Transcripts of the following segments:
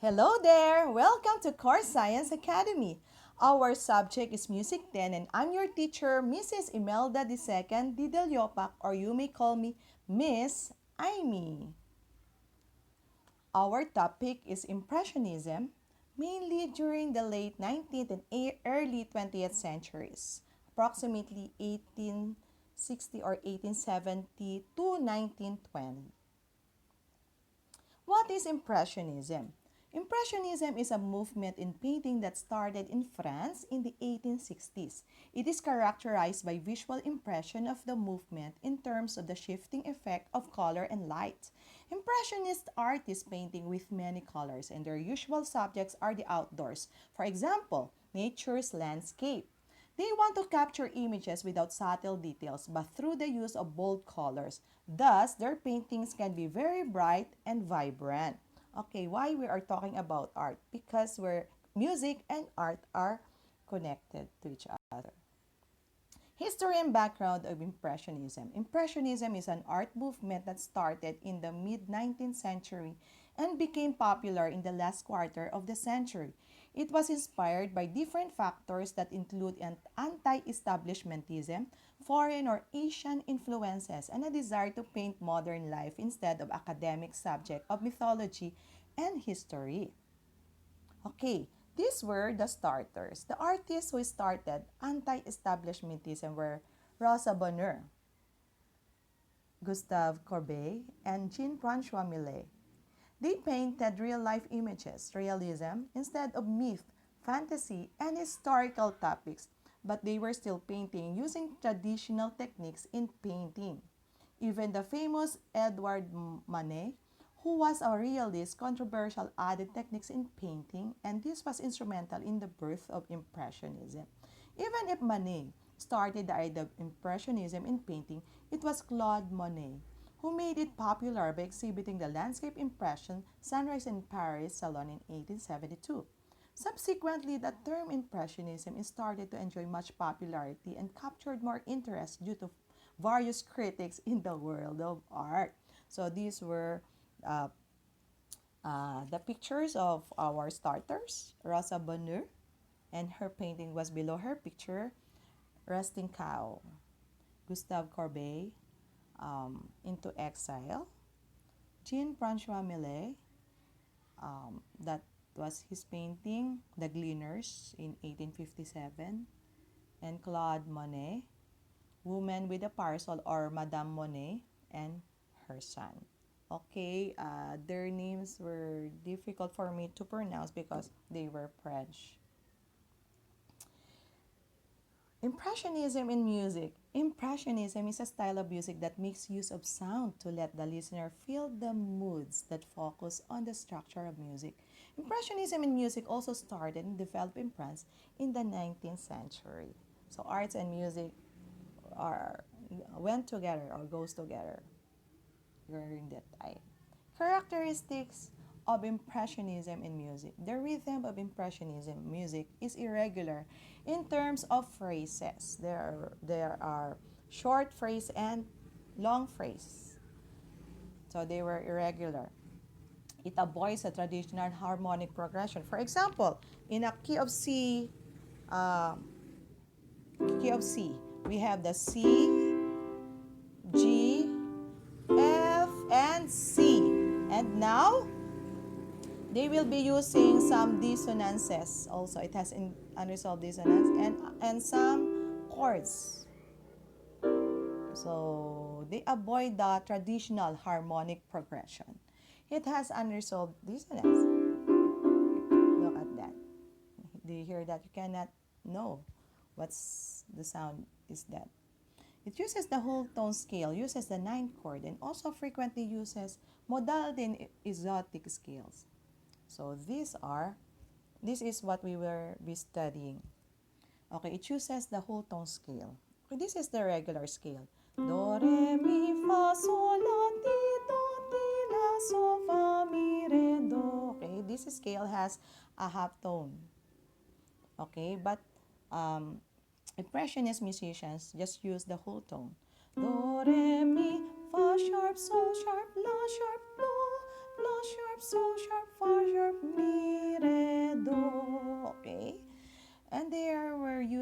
Hello there! Welcome to Core Science Academy. Our subject is Music 10 and I'm your teacher, Mrs. Imelda II Didalyopak, or you may call me Miss Amy. Our topic is Impressionism, mainly during the late 19th and early 20th centuries, approximately 1860 or 1870 to 1920. What is Impressionism? Impressionism is a movement in painting that started in France in the 1860s. It is characterized by visual impression of the movement in terms of the shifting effect of color and light. Impressionist art is painting with many colors, and their usual subjects are the outdoors. For example, nature's landscape. They want to capture images without subtle details but through the use of bold colors. Thus, their paintings can be very bright and vibrant. Okay, why we are talking about art? Because music and art are connected to each other. History and background of Impressionism. Impressionism is an art movement that started in the mid-19th century and became popular in the last quarter of the century. It was inspired by different factors that include an anti-establishmentism, foreign or Asian influences, and a desire to paint modern life instead of academic subject of mythology and history. Okay, these were the starters. The artists who started anti-establishmentism were Rosa Bonheur, Gustave Courbet, and Jean-Francois Millet. They painted real-life images, realism, instead of myth, fantasy, and historical topics, but they were still painting using traditional techniques in painting. Even the famous Edward Manet, who was a realist, controversial added techniques in painting, and this was instrumental in the birth of Impressionism. Even if Manet started the idea of Impressionism in painting, it was Claude Monet who made it popular by exhibiting the landscape impression Sunrise in Paris Salon in 1872. Subsequently, the term Impressionism started to enjoy much popularity and captured more interest due to various critics in the world of art. So these were uh, the pictures of our starters, Rosa Bonheur, and her painting was below her picture, Resting Cow, Gustave Courbet, Into Exile, Jean-Francois Millet, that was his painting, The Gleaners in 1857, and Claude Monet, Woman with a Parcel or Madame Monet, and her son. Okay, their names were difficult for me to pronounce because they were French. Impressionism in music. Impressionism is a style of music that makes use of sound to let the listener feel the moods that focus on the structure of music. Impressionism in music also started and developed in France in the 19th century. So arts and music are went together or goes together during that time. Characteristics of Impressionism in music. The rhythm of Impressionism music is irregular in terms of phrases. There are short phrase and long phrase. So they were irregular. It avoids a traditional harmonic progression. For example, in a uh, key of C, we have the C, G, F, and C. And now, they will be using some dissonances also. It has unresolved dissonance and some chords. So they avoid the traditional harmonic progression. It has unresolved dissonance. Look at that. Do you hear that? You cannot know what's the sound is that. It uses the whole tone scale, uses the ninth chord, and also frequently uses modality and exotic scales. So this is what we will be studying. Okay, it chooses the whole tone scale. Okay, this is the regular scale. Do, re, mi, fa, sol, la, ti, la, so, fa, mi, re, do. Okay, this scale has a half tone. Okay, but Impressionist musicians just use the whole tone. Do, re, mi, fa sharp, sol sharp, la sharp, do, la sharp, sol sharp, fa sharp, mi,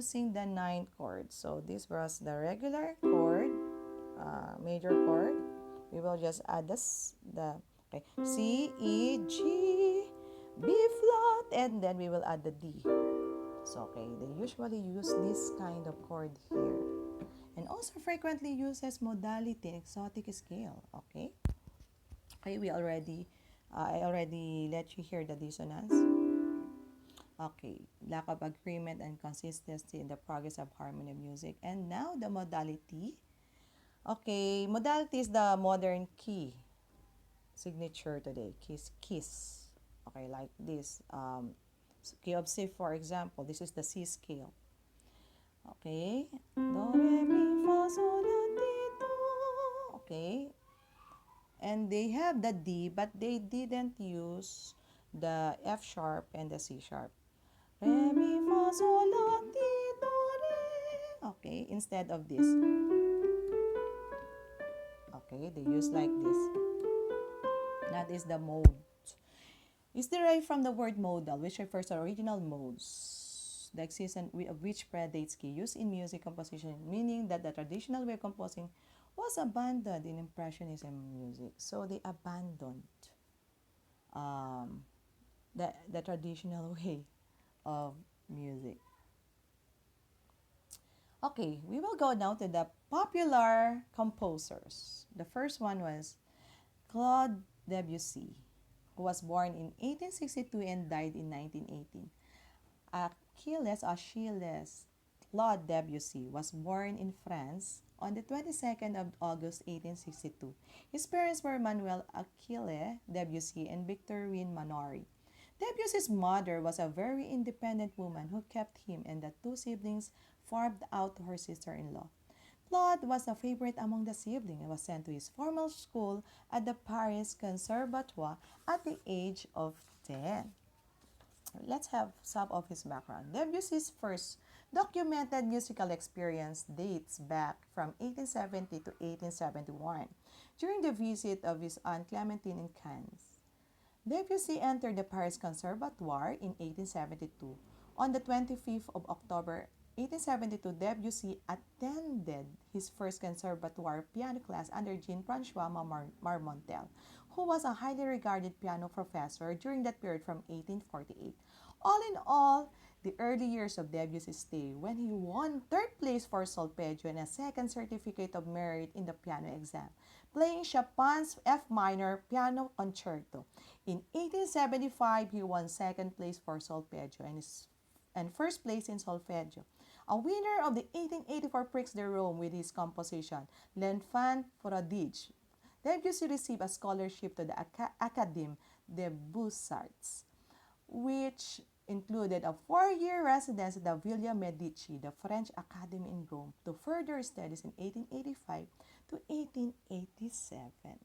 using the ninth chord. So this was the regular chord, major chord. We will just add okay, C, E, G, B flat, and then we will add the D. So, okay, they usually use this kind of chord here. And also frequently uses modality in exotic scale, okay? Okay, I already let you hear the dissonance. Okay, lack of agreement and consistency in the progress of harmony music. And now the modality. Okay, modality is the modern key signature today. Kiss. Okay, like this. Key of C, for example. This is the C scale. Okay. Do, re, mi, fa, sol, la, ti, do. Okay. And they have the D, but they didn't use the F sharp and the C sharp. Re, mi, fa, sol, la, ti, do, re. Okay, instead of this. Okay, they use like this. That is the mode. It's derived from the word modal, which refers to original modes, the existence of which predates key use in music composition, meaning that the traditional way of composing was abandoned in Impressionism music. So they abandoned the traditional way of music. Okay, we will go now to the popular composers. The first one was Claude Debussy, who was born in 1862 and died in 1918. Achilles Claude Debussy was born in France on the 22nd of August 1862. His parents were Manuel Achille Debussy and Victorine Manori. Debussy's mother was a very independent woman who kept him and the two siblings farmed out to her sister-in-law. Claude was a favorite among the siblings and was sent to his formal school at the Paris Conservatoire at the age of 10. Let's have some of his background. Debussy's first documented musical experience dates back from 1870 to 1871 during the visit of his aunt Clementine in Cannes. Debussy entered the Paris Conservatoire in 1872. On the 25th of October 1872, Debussy attended his first conservatoire piano class under Jean-François Marmontel, who was a highly regarded piano professor during that period from 1848. All in all, the early years of Debussy's stay, when he won third place for solfeggio and a second certificate of merit in the piano exam, playing Chopin's F minor piano concerto. In 1875, he won second place for solfeggio and first place in solfeggio. A winner of the 1884 Prix de Rome with his composition, L'Enfant Prodige. Debussy received a scholarship to the Académie des Beaux-Arts, which included a 4-year residence at the Villa Medici, the French Academy in Rome, to further studies in 1885 to 1887.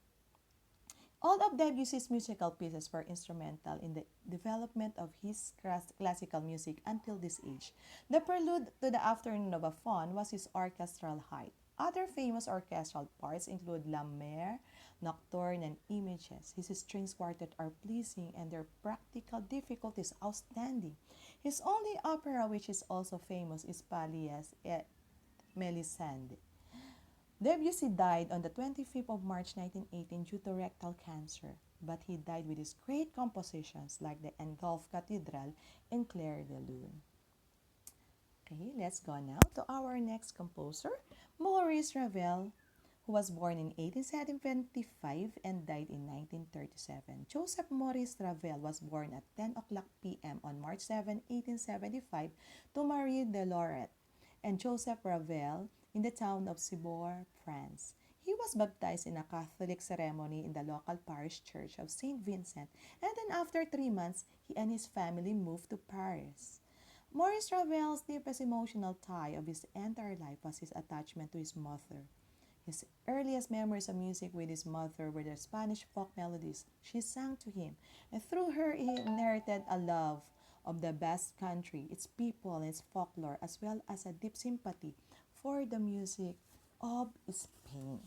All of Debussy's musical pieces were instrumental in the development of his classical music until this age. The prelude to the Afternoon of a Faun was his orchestral height. Other famous orchestral parts include La Mer, Nocturne, and Images. His strings quartet are pleasing and their practical difficulties outstanding. His only opera, which is also famous, is Pallias et Melisande. Debussy died on the 25th of March 1918 due to rectal cancer, but he died with his great compositions like the Engulf Cathedral and Clair de Lune. Okay, let's go now to our next composer, Maurice Ravel, who was born in 1875 and died in 1937. Joseph Maurice Ravel was born at 10 o'clock p.m. on March 7, 1875 to Marie de Lorette and Joseph Ravel in the town of Ciboure, France. He was baptized in a Catholic ceremony in the local parish church of St. Vincent, and then after 3 months, he and his family moved to Paris. Maurice Ravel's deepest emotional tie of his entire life was his attachment to his mother. His earliest memories of music with his mother were the Spanish folk melodies she sang to him, and through her he inherited a love of the Basque country, its people, and its folklore, as well as a deep sympathy for the music of Spain.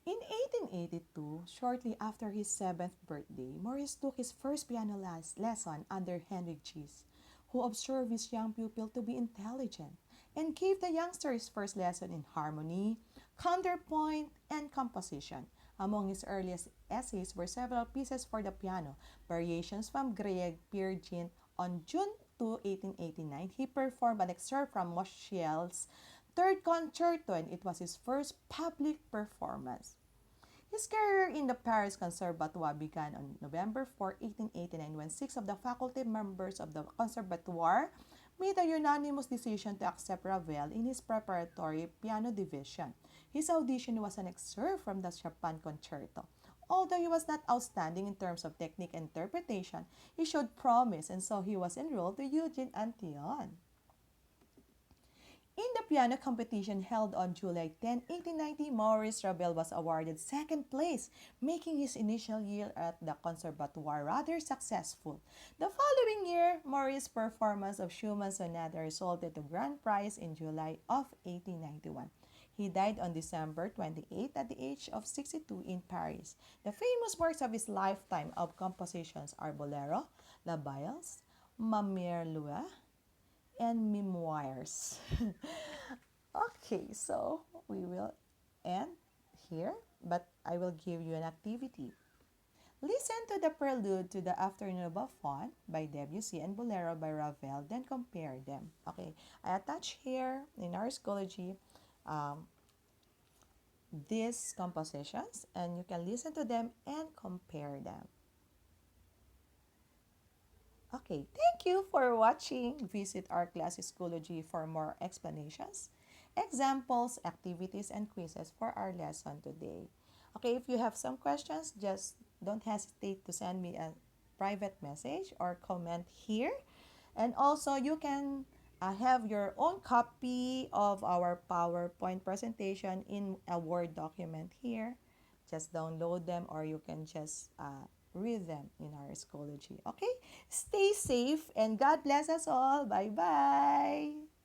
In 1882, shortly after his 7th birthday, Maurice took his first piano lesson under Henrik Gies, who observed his young pupil to be intelligent and gave the youngsters first lesson in harmony, counterpoint, and composition. Among his earliest essays were several pieces for the piano, variations from Grieg Peer Gynt. On June 2, 1889, he performed an excerpt from Moschiel's Third Concerto, and it was his first public performance. His career in the Paris Conservatoire began on November 4, 1889, when six of the faculty members of the Conservatoire made a unanimous decision to accept Ravel in his preparatory piano division. His audition was an excerpt from the Chopin Concerto. Although he was not outstanding in terms of technique and interpretation, he showed promise, and so he was enrolled to Eugene Antillon. In the piano competition held on July 10, 1890, Maurice Ravel was awarded second place, making his initial year at the Conservatoire rather successful. The following year, Maurice's performance of Schumann's sonata resulted to grand prize in July of 1891. He died on December 28 at the age of 62 in Paris. The famous works of his lifetime of compositions are Bolero, La Bailes, Mamerlua, and Memoirs. Okay, so we will end here, but I will give you an activity. Listen to the prelude to the Afternoon of a Faun by Debussy and Bolero by Ravel, then compare them. Okay, I attach here in our Schoology these compositions, and you can listen to them and compare them. Okay, thank you for watching. Visit our class Schoology for more explanations, examples, activities, and quizzes for our lesson today. Okay, if you have some questions, just don't hesitate to send me a private message or comment here. And also, you can have your own copy of our PowerPoint presentation in a Word document here. Just download them, or you can just read them in our Schoology. Okay? Stay safe and God bless us all. Bye-bye.